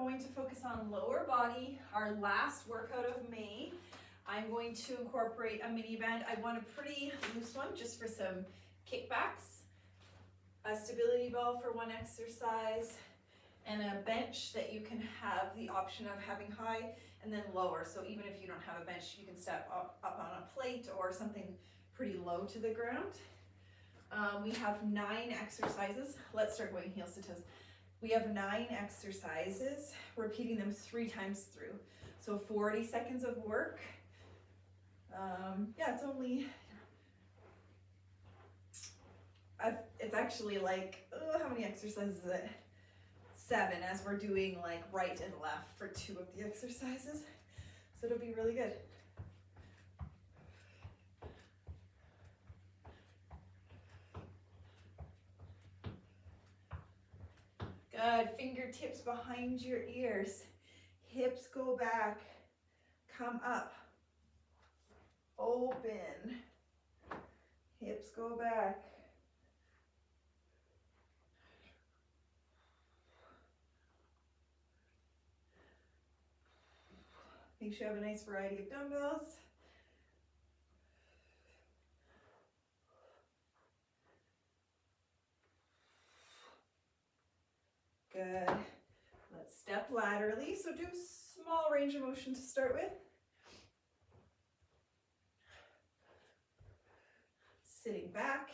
going to focus on lower body, our last workout of May. I'm going to incorporate a mini band. I want a pretty loose one just for some kickbacks, a stability ball for one exercise, and a bench that you can have the option of having high and then lower. So even if you don't have a bench, you can step up on a plate or something pretty low to the ground. We have 9 exercises. Let's start going heels to toes. We have 9 exercises, repeating them 3 times through. So 40 seconds of work. Yeah, it's only, it's actually like, how many exercises is it? 7, as we're doing like right and left for 2 of the exercises. So it'll be really good. Good, fingertips behind your ears. Hips go back, come up, open, hips go back. Make sure you have a nice variety of dumbbells. Good. Let's step laterally. So do small range of motion to start with. Sitting back.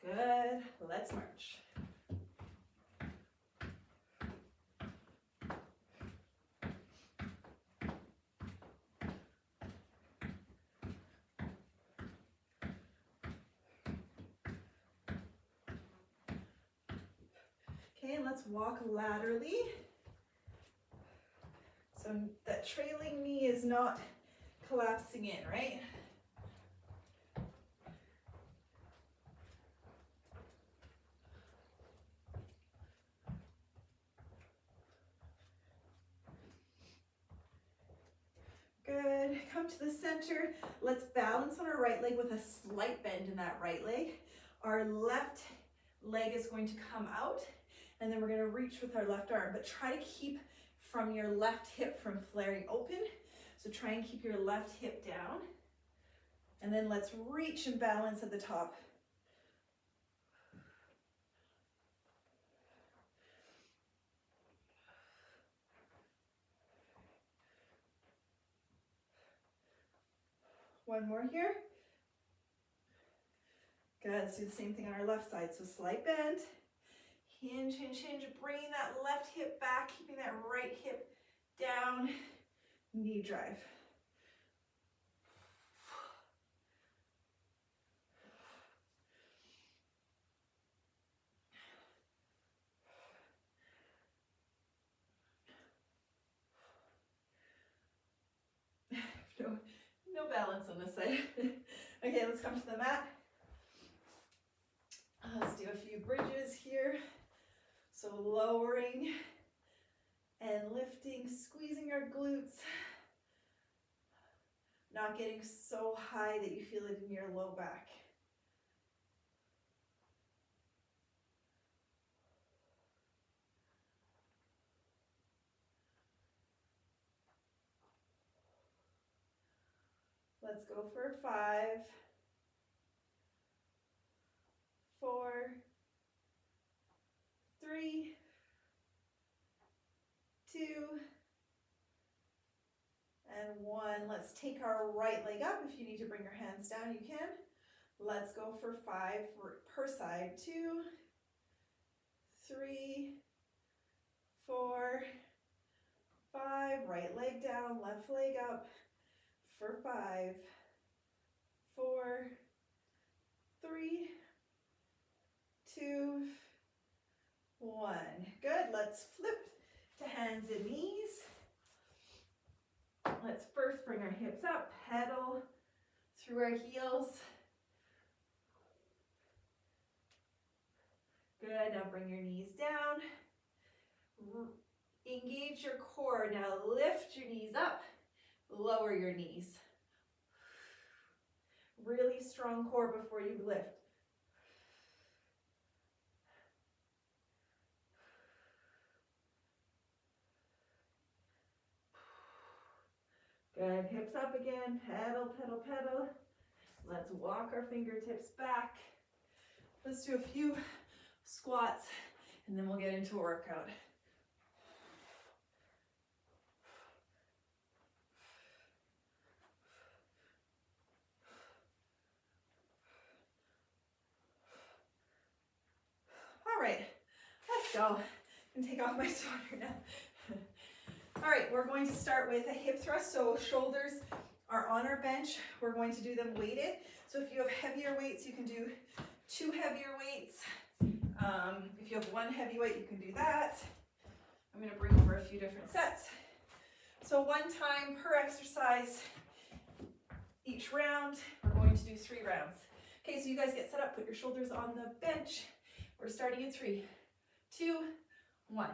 Good. Let's march. Okay, and let's walk laterally. So that trailing knee is not collapsing in, right? Good. Come to the center. Let's balance on our right leg with a slight bend in that right leg. Our left leg is going to come out, and then we're going to reach with our left arm, but try to keep from your left hip from flaring open. So try and keep your left hip down. And then let's reach and balance at the top. One more here. Good, let's do the same thing on our left side. So slight bend, hinge, hinge, hinge, bringing that left hip back, keeping that right hip down, knee drive. No balance on this side. Okay, let's come to the mat. Let's do a few bridges here. So lowering and lifting, squeezing our glutes. Not getting so high that you feel it in your low back. Let's go for 5, 4, 3, 2, and 1. Let's take our right leg up. If you need to bring your hands down, you can. Let's go for 5 per side. 2, 3, 4, 5. Right leg down, left leg up. For 5, 4, 3, 2, 1. Good. Let's flip to hands and knees. Let's first bring our hips up, pedal through our heels. Good. Now bring your knees down. Engage engage your core. Now lift your knees up, lower your knees. Really strong core before you lift. Good, hips up again, pedal, pedal, pedal. Let's walk our fingertips back. Let's do a few squats and then we'll get into a workout. All right, let's go. I'm gonna take off my sweater now. All right, we're going to start with a hip thrust. So shoulders are on our bench. We're going to do them weighted. So if you have heavier weights, you can do 2 heavier weights. If you have 1 heavy weight, you can do that. I'm gonna bring over a few different sets. So 1 time per exercise each round. We're going to do 3 rounds. Okay, so you guys get set up, put your shoulders on the bench. We're starting in 3, 2, 1.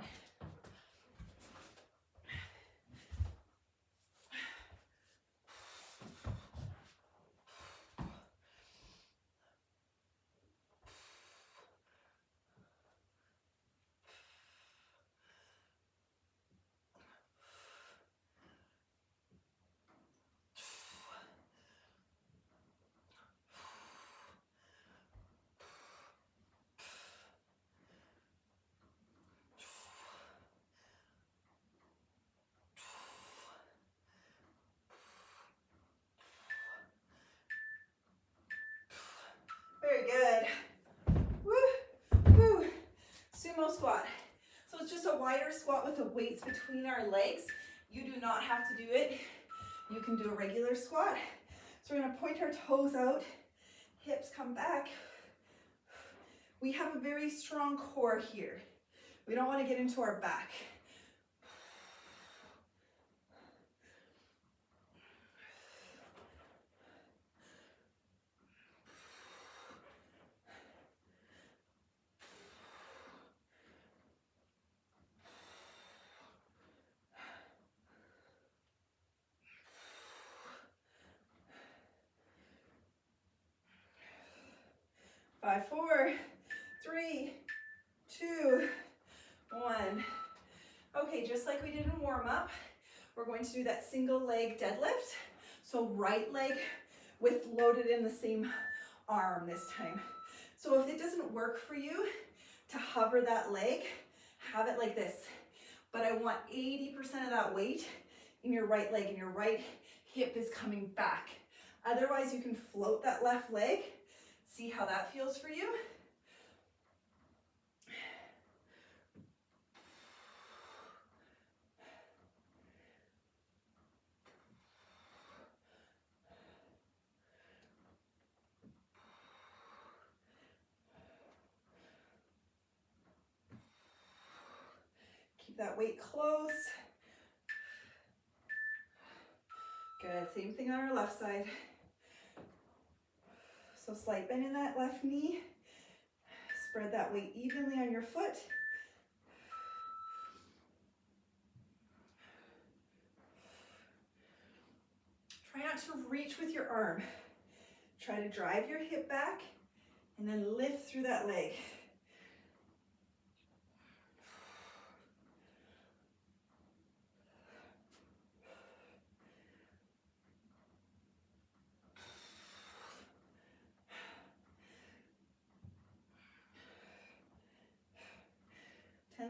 'Very good. Woo, woo. Sumo squat. So it's just a wider squat with the weights between our legs. You do not have to do it. You can do a regular squat. So we're gonna point our toes out, hips come back. We have a very strong core here. We don't want to get into our back. Five, 4, 3, 2, 1. Okay, just like we did in warm up, we're going to do that single leg deadlift. So right leg with loaded in the same arm this time. So if it doesn't work for you to hover that leg, have it like this. But I want 80% of that weight in your right leg, and your right hip is coming back. Otherwise, you can float that left leg. See how that feels for you? Keep that weight close. Good, same thing on our left side. So slight bend in that left knee. Spread that weight evenly on your foot. Try not to reach with your arm. Try to drive your hip back and then lift through that leg.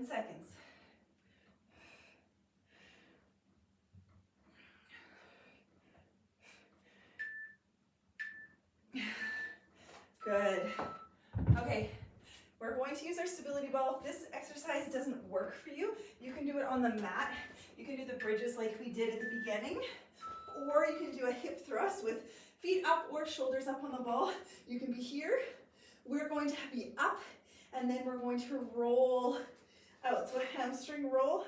Seconds. Good. Okay, we're going to use our stability ball. If this exercise doesn't work for you, you can do it on the mat. You can do the bridges like we did at the beginning, or you can do a hip thrust with feet up or shoulders up on the ball. You can be here. We're going to be up, and then we're going to roll out. So a hamstring roll.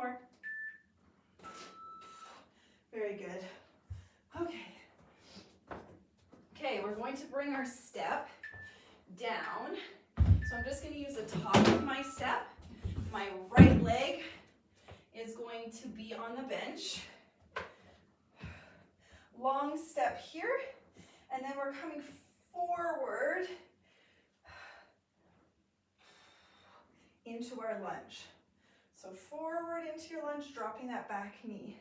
more. Very good. Okay. Okay, we're going to bring our step down. So I'm just going to use the top of my step. My right leg is going to be on the bench. Long step here, and then we're coming forward into our lunge. So forward into your lunge, dropping that back knee.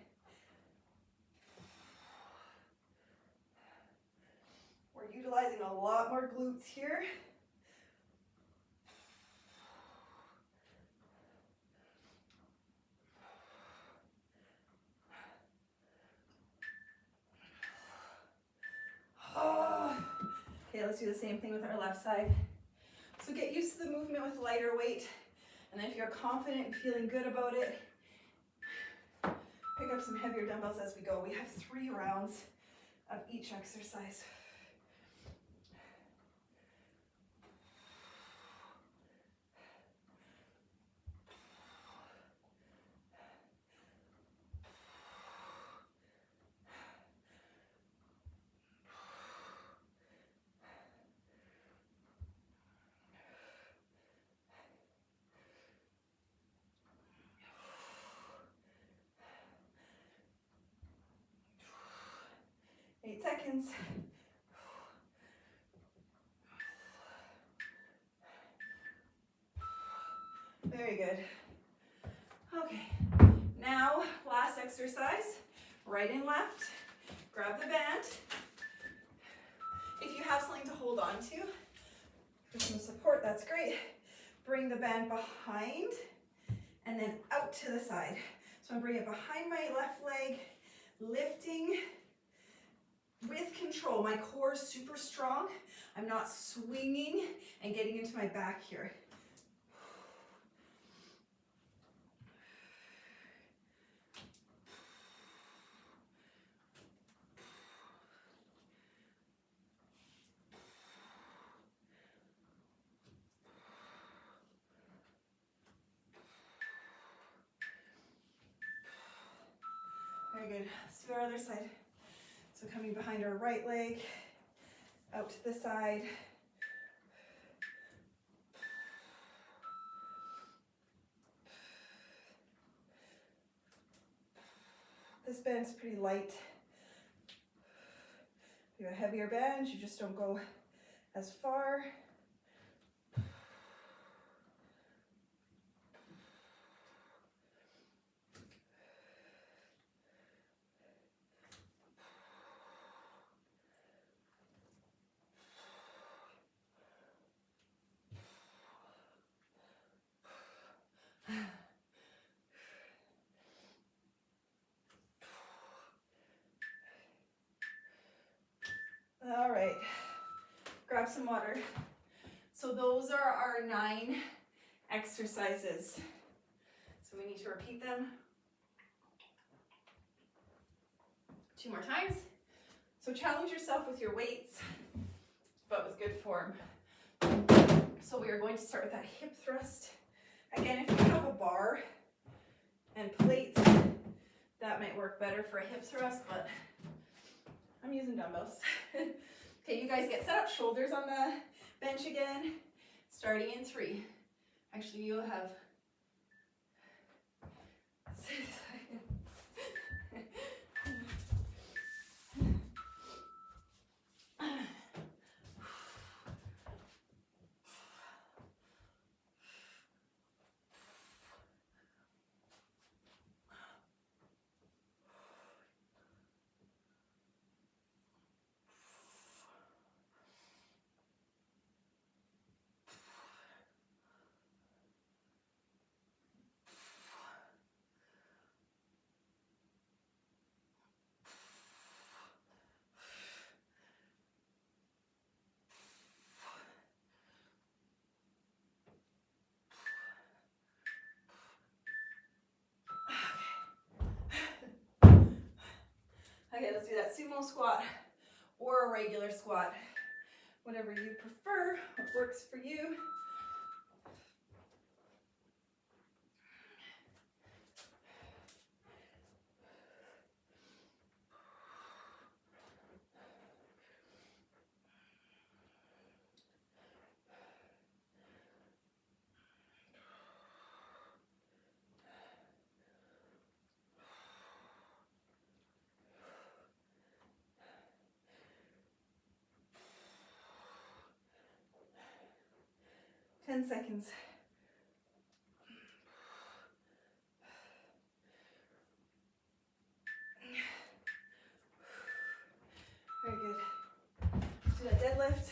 We're utilizing a lot more glutes here. Oh. Okay, let's do the same thing with our left side. So get used to the movement with lighter weight, and then if you're confident and feeling good about it, pick up some heavier dumbbells as we go. We have 3 rounds of each exercise. Eight seconds. Very good. Okay, now last exercise, right and left. Grab the band. If you have something to hold on to, for some support, that's great. Bring the band behind and then out to the side. So I'm bringing it behind my left leg, lifting with control. My core is super strong. I'm not swinging and getting into my back here. Very good. Let's do our other side. So coming behind our right leg, out to the side. This band's pretty light. If you have a heavier band, you just don't go as far. All right, grab some water. So those are our 9 exercises. So we need to repeat them 2 more times. So challenge yourself with your weights, but with good form. So we are going to start with that hip thrust. Again, if you have a bar and plates, that might work better for a hip thrust, but I'm using dumbbells. Okay, you guys get set up, shoulders on the bench again, starting in 3. Actually, you'll have 6 seconds. Okay, let's do that sumo squat or a regular squat. Whatever you prefer, what works for you. 10 seconds. Very good. Let's do that deadlift.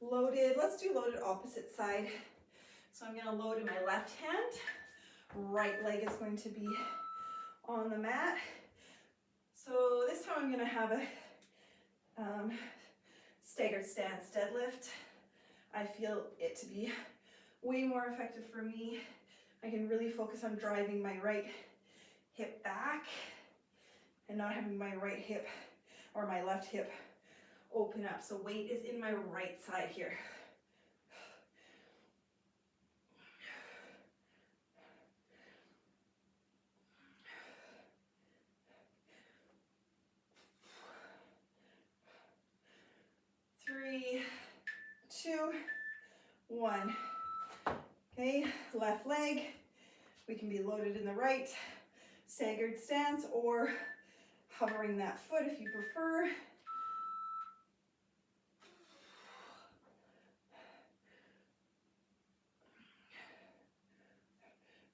Loaded. Let's do loaded opposite side. So I'm going to load in my left hand. Right leg is going to be on the mat. So this time I'm going to have a staggered stance deadlift. I feel it to be way more effective for me. I can really focus on driving my right hip back and not having my right hip or my left hip open up. So weight is in my right side here. Three, two, one. Okay, left leg. We can be loaded in the right, staggered stance, or hovering that foot if you prefer.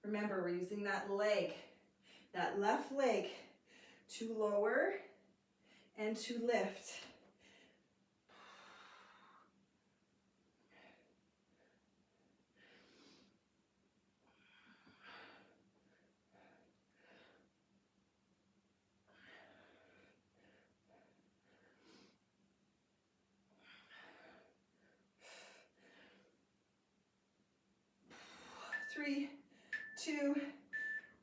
Remember, we're using that leg, that left leg, to lower and to lift. Three, two,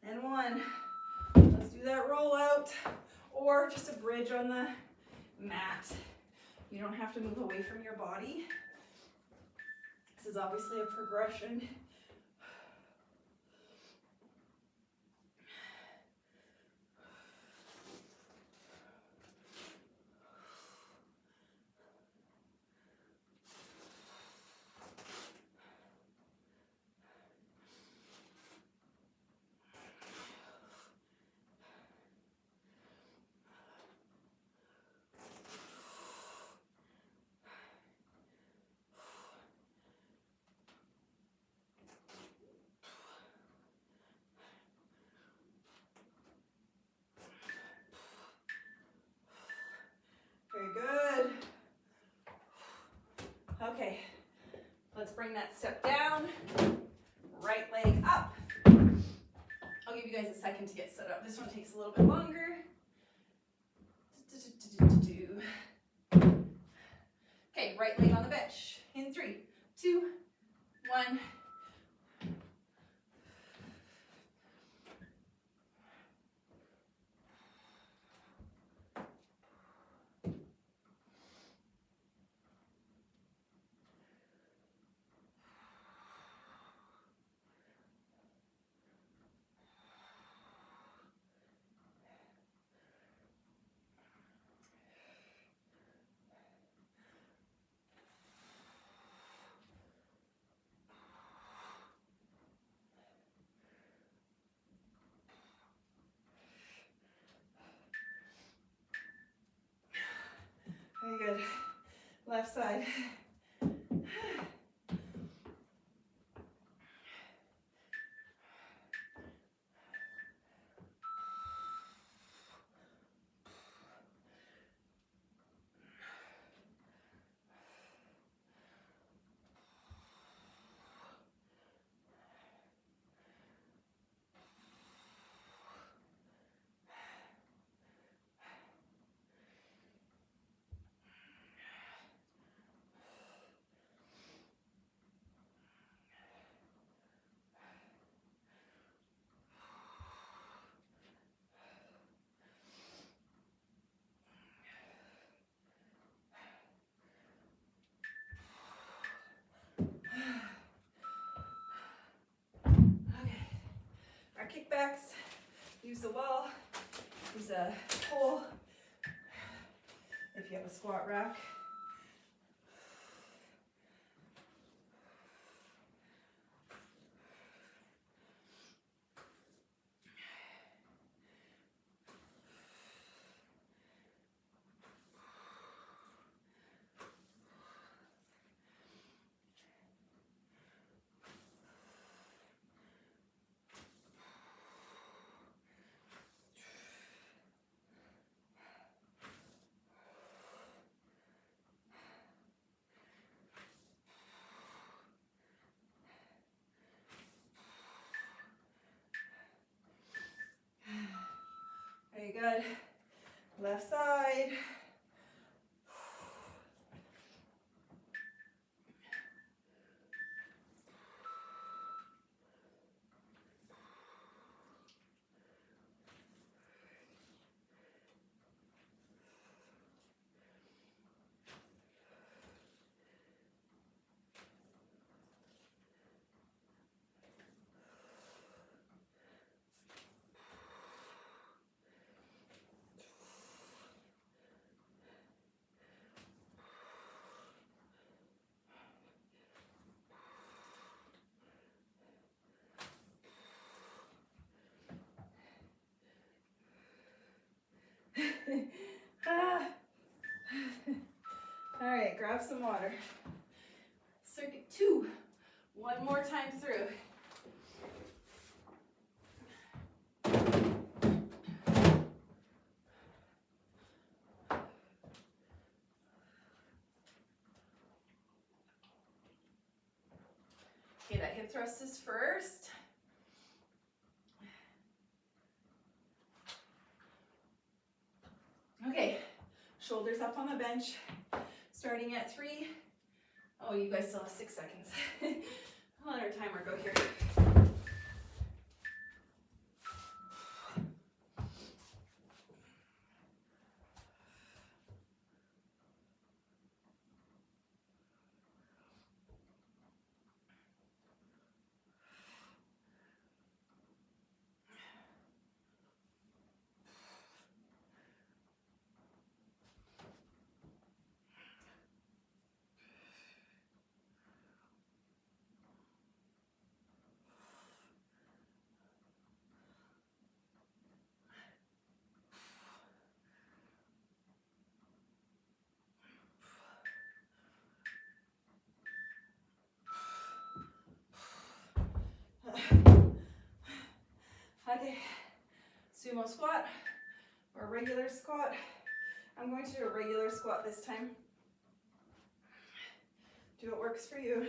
and one. Let's do that roll out or just a bridge on the mat. You don't have to move away from your body. This is obviously a progression. Very good. Okay, let's bring that step down. Right leg up. I'll give you guys a second to get set up. This one takes a little bit longer. Okay, right leg on the bench. In 3, 2, 1. Very good. Left side. Our kickbacks, use the wall, use a pole if you have a squat rack. Good. Left side. Ah. All right, grab some water. Circuit 2. One more time through. Okay, that hip thrust is first. Okay, shoulders up on the bench, starting at 3. Oh, you guys still have 6 seconds. I'll let our timer go here. Okay, sumo squat or regular squat. I'm going to do a regular squat this time. Do what works for you.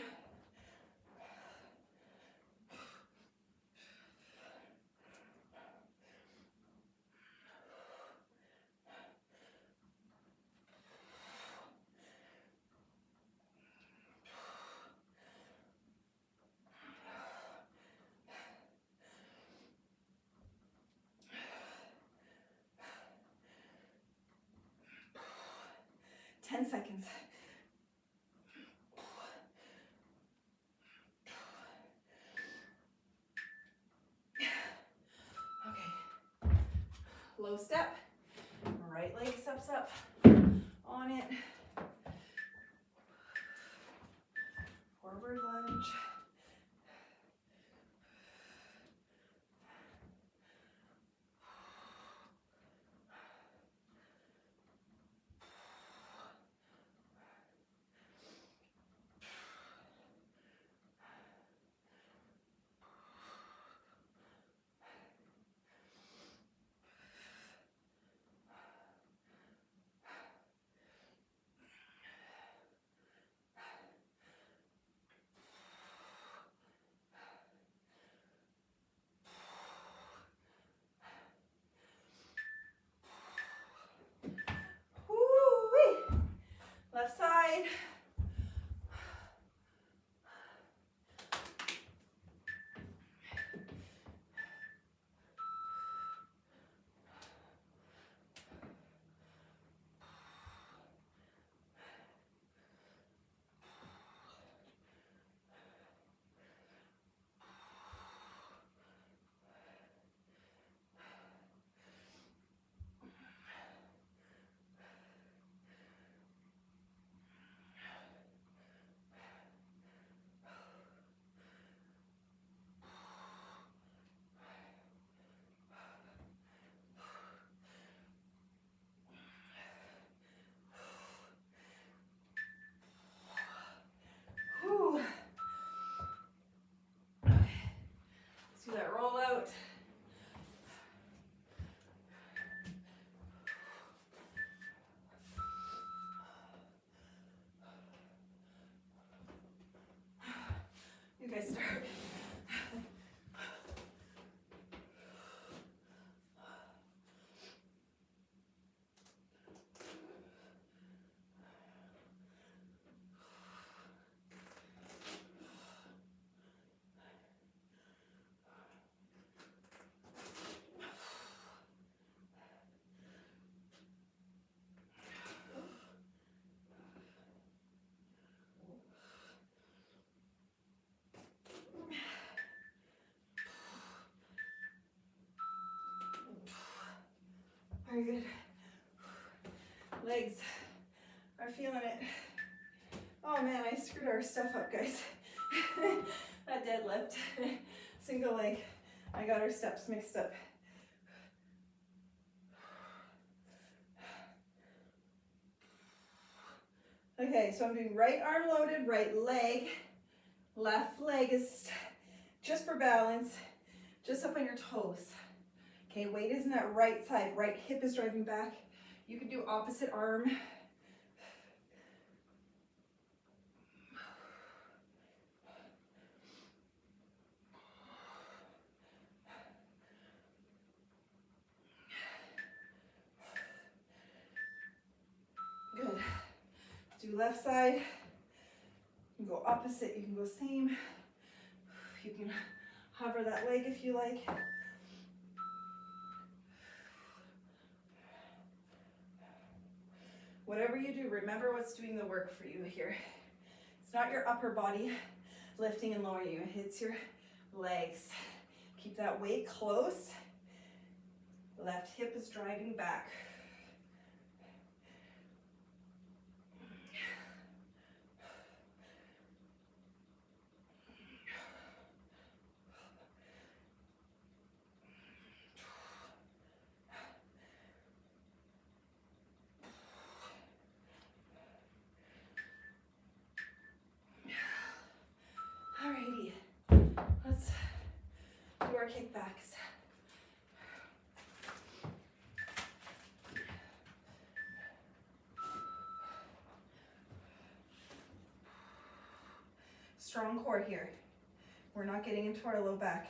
Ten seconds. Okay. Low step. Right leg steps up on it. Forward lunge. Woo-wee. Left side. Whew. Okay. Let's do that roll out. You guys start. Very good. Legs are feeling it. Oh man, I screwed our stuff up, guys. That deadlift, single leg. I got our steps mixed up. Okay, so I'm doing right arm loaded, right leg. Left leg is just for balance, just up on your toes. Okay, weight is in that right side, right hip is driving back. You can do opposite arm. Good. Do left side. You can go opposite, you can go same. You can hover that leg if you like. Whatever you do, remember what's doing the work for you here. It's not your upper body lifting and lowering you, it's your legs. Keep that weight close. Left hip is driving back. Alrighty, let's do our kickbacks. Strong core here. We're not getting into our low back.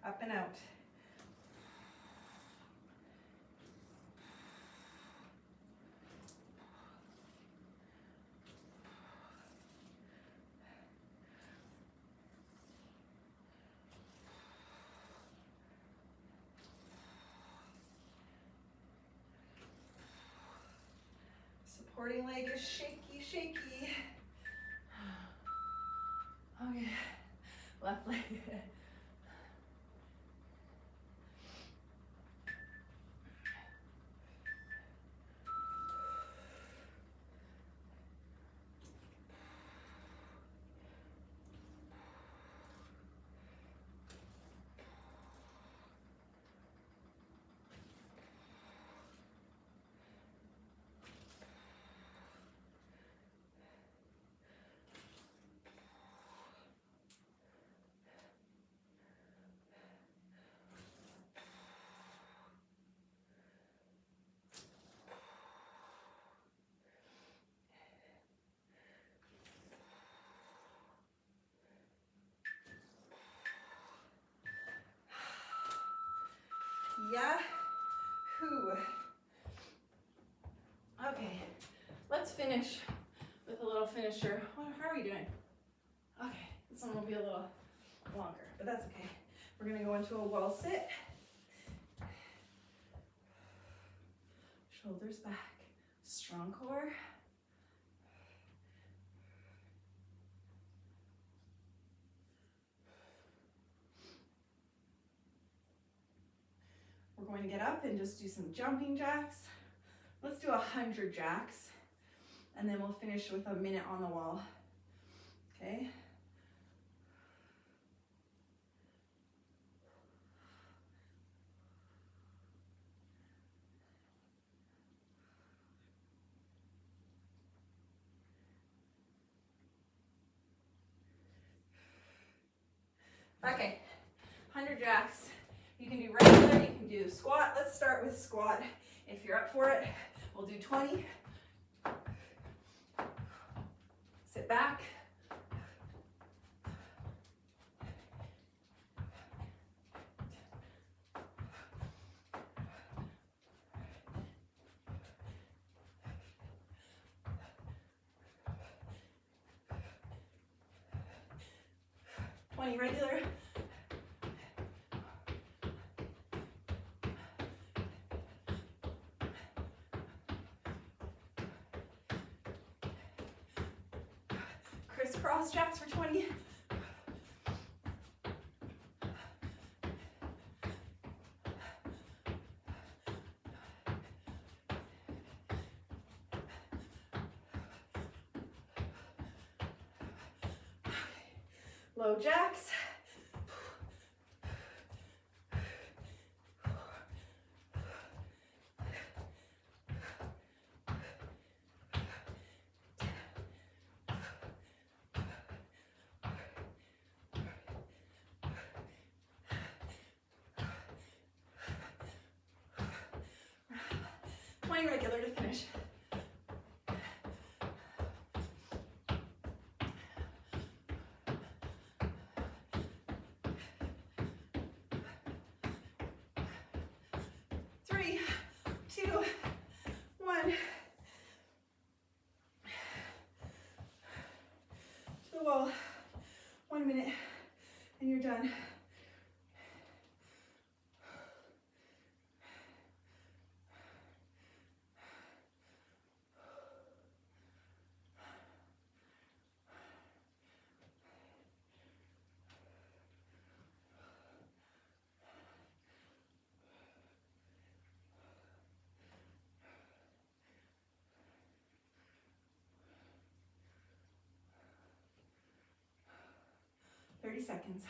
Up and out. Supporting leg is shaky, shaky. Okay, left leg. Yahoo! Okay, let's finish with a little finisher. How are we doing? Okay, this one will be a little longer, but that's okay. We're gonna go into a wall sit. Shoulders back, strong core. We're going to get up and just do some jumping jacks. Let's do 100 jacks, and then we'll finish with a minute on the wall. Okay? Okay, 100 jacks. You can do regular, you can do squat. Let's start with squat. If you're up for it, we'll do 20. Sit back. Regular. Crisscross jacks for 20. Low jacks. Regular to finish. Three, two, one. To the wall. 1 minute, and you're done. Seconds.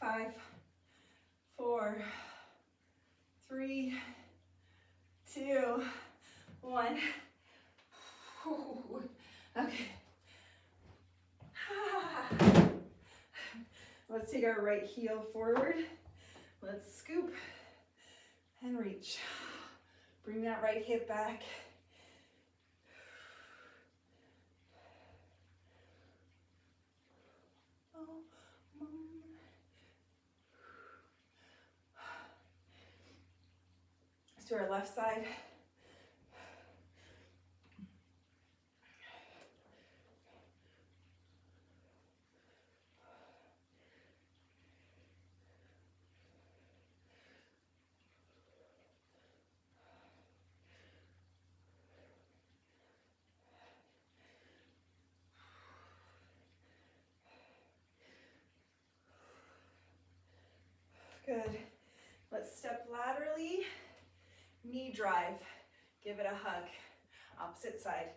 Five, four, three, two, one. Okay. Let's take our right heel forward. Let's scoop and reach. Bring that right hip back. Let's do our left side. Good. Let's step laterally, knee drive. Give it a hug. Opposite side.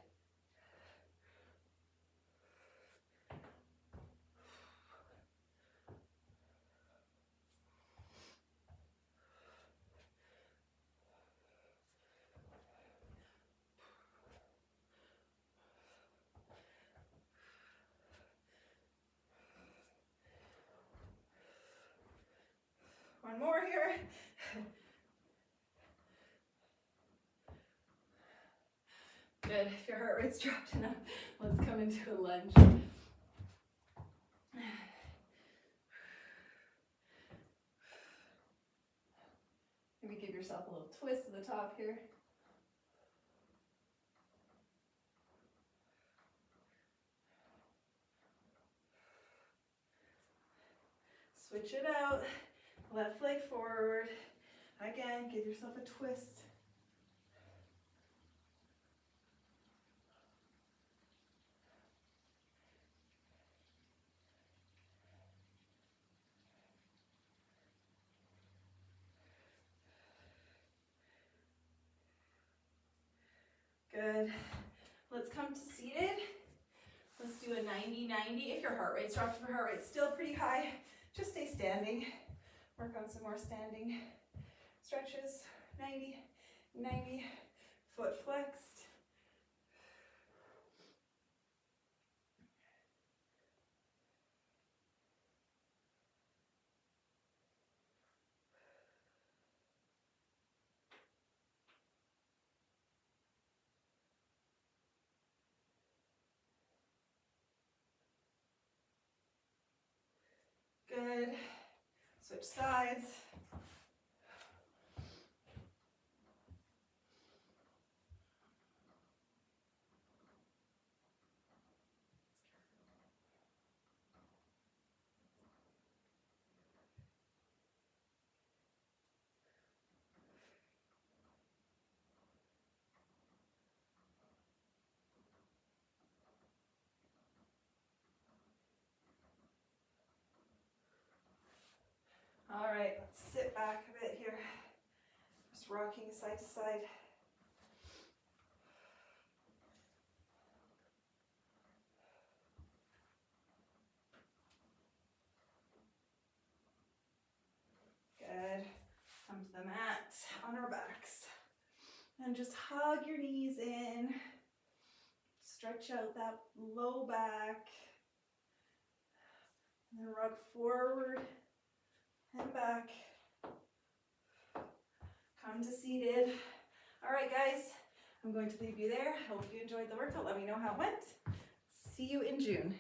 One more here. Good. If your heart rate's dropped enough, let's come into a lunge. Maybe give yourself a little twist to the top here. Switch it out. Left leg forward. Again, give yourself a twist. Good. Let's come to seated. Let's do a 90-90. If your heart rate's dropped, if your heart rate's still pretty high, just stay standing. Work on some more standing stretches. 90-90. Foot flexed. Good. Switch sides. All right, let's sit back a bit here. Just rocking side to side. Good. Come to the mat on our backs. And just hug your knees in. Stretch out that low back. And then rock forward and back. Come to seated. All right, guys, I'm going to leave you there. Hope you enjoyed the workout. Let me know how it went. See you in June.